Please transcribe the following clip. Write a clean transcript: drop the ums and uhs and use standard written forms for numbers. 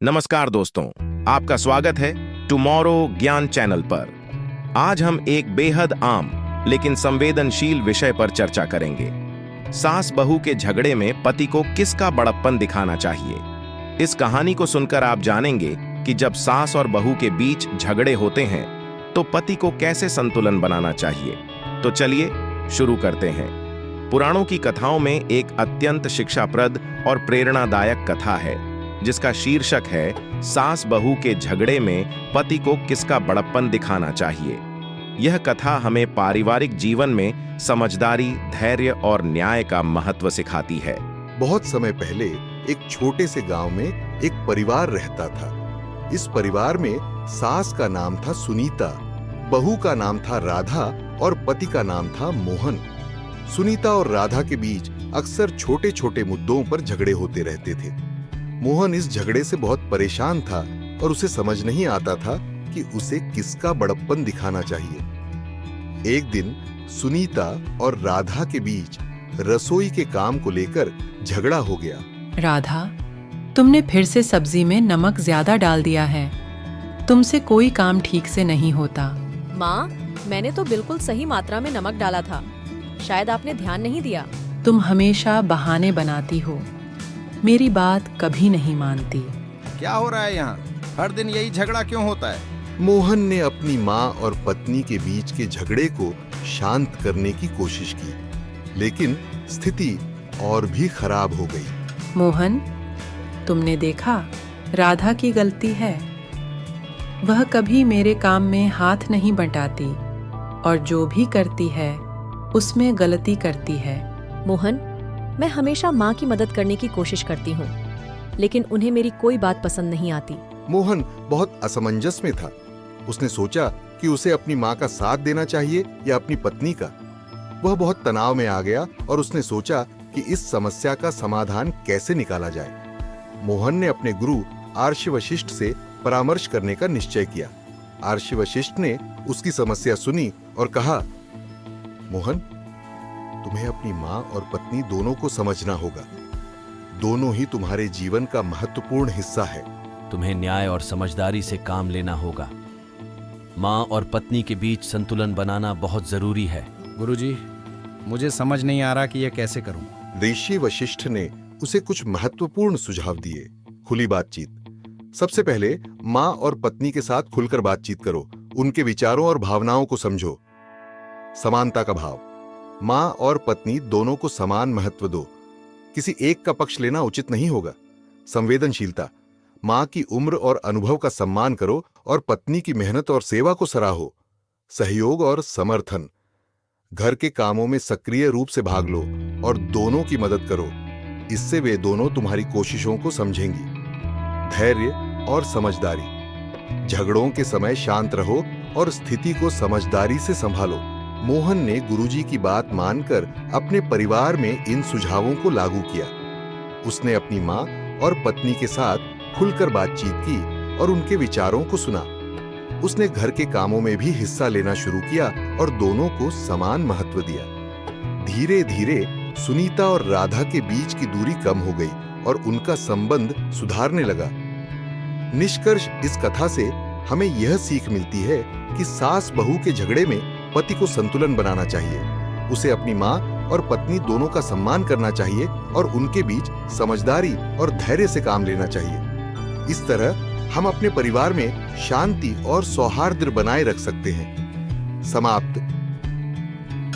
नमस्कार दोस्तों, आपका स्वागत है टुमारो ज्ञान चैनल पर। आज हम एक बेहद आम लेकिन संवेदनशील विषय पर चर्चा करेंगे। सास बहू के झगड़े में पति को किसका बड़प्पन दिखाना चाहिए। इस कहानी को सुनकर आप जानेंगे कि जब सास और बहू के बीच झगड़े होते हैं तो पति को कैसे संतुलन बनाना चाहिए। तो चलिए शुरू करते हैं। पुराणों की कथाओं में एक अत्यंत शिक्षाप्रद और प्रेरणादायक कथा है जिसका शीर्षक है सास बहू के झगड़े में पति को किसका बड़प्पन दिखाना चाहिए। यह कथा हमें पारिवारिक जीवन में समझदारी, धैर्य और न्याय का महत्व सिखाती है। बहुत समय पहले एक छोटे से गांव में एक परिवार रहता था। इस परिवार में सास का नाम था सुनीता, बहू का नाम था राधा और पति का नाम था मोहन। सुनीता और राधा के बीच अक्सर छोटे छोटे मुद्दों पर झगड़े होते रहते थे। मोहन इस झगड़े से बहुत परेशान था और उसे समझ नहीं आता था कि उसे किसका बड़प्पन दिखाना चाहिए। एक दिन सुनीता और राधा के बीच रसोई के काम को लेकर झगड़ा हो गया। राधा, तुमने फिर से सब्जी में नमक ज्यादा डाल दिया है। तुमसे कोई काम ठीक से नहीं होता। माँ, मैंने तो बिल्कुल सही मात्रा में नमक डाला था, शायद आपने ध्यान नहीं दिया। तुम हमेशा बहाने बनाती हो, मेरी बात कभी नहीं मानती। क्या हो रहा है यहाँ? हर दिन यही झगड़ा क्यों होता है? मोहन ने अपनी माँ और पत्नी के बीच के झगड़े को शांत करने की कोशिश की, लेकिन स्थिति और भी खराब हो गई। मोहन, तुमने देखा, राधा की गलती है। वह कभी मेरे काम में हाथ नहीं बंटाती और जो भी करती है उसमें गलती करती है। मोहन, मैं हमेशा माँ की मदद करने की कोशिश करती हूँ, लेकिन उन्हें मेरी कोई बात पसंद नहीं आती। मोहन बहुत असमंजस में था। उसने सोचा कि उसे अपनी माँ का साथ देना चाहिए या अपनी पत्नी का। वह बहुत तनाव में आ गया और उसने सोचा कि इस समस्या का समाधान कैसे निकाला जाए। मोहन ने अपने गुरु आर्षि वशिष्ठ से परामर्श करने का निश्चय किया। आर्षि वशिष्ठ ने उसकी समस्या सुनी और कहा, मोहन, तुम्हें अपनी माँ और पत्नी दोनों को समझना होगा। दोनों ही तुम्हारे जीवन का महत्वपूर्ण हिस्सा है। तुम्हें न्याय और समझदारी से काम लेना होगा। माँ और पत्नी के बीच संतुलन बनाना बहुत जरूरी है। गुरुजी, मुझे समझ नहीं आ रहा कि यह कैसे करूं। ऋषि वशिष्ठ ने उसे कुछ महत्वपूर्ण सुझाव दिए। खुली बातचीत। सबसे पहले माँ और पत्नी के साथ खुलकर बातचीत करो। उनके विचारों और भावनाओं को समझो। समानता का भाव। माँ और पत्नी दोनों को समान महत्व दो। किसी एक का पक्ष लेना उचित नहीं होगा। संवेदनशीलता। माँ की उम्र और अनुभव का सम्मान करो और पत्नी की मेहनत और सेवा को सराहो। सहयोग और समर्थन। घर के कामों में सक्रिय रूप से भाग लो और दोनों की मदद करो। इससे वे दोनों तुम्हारी कोशिशों को समझेंगी। धैर्य और समझदारी। झगड़ों के समय शांत रहो और स्थिति को समझदारी से संभालो। मोहन ने गुरुजी की बात मानकर अपने परिवार में इन सुझावों को लागू किया। उसने अपनी माँ और पत्नी के साथ खुलकर बातचीत की और उनके विचारों को सुना। उसने घर के कामों में भी हिस्सा लेना शुरू किया और दोनों को समान महत्व दिया। धीरे धीरे सुनीता और राधा के बीच की दूरी कम हो गई और उनका संबंध सुधारने लगा। निष्कर्ष इस कथा से हमें यह सीख मिलती है कि सास बहू के झगड़े में पति को संतुलन बनाना चाहिए। उसे अपनी माँ और पत्नी दोनों का सम्मान करना चाहिए और उनके बीच समझदारी और धैर्य से काम लेना चाहिए। इस तरह हम अपने परिवार में शांति और सौहार्द बनाए रख सकते हैं। समाप्त।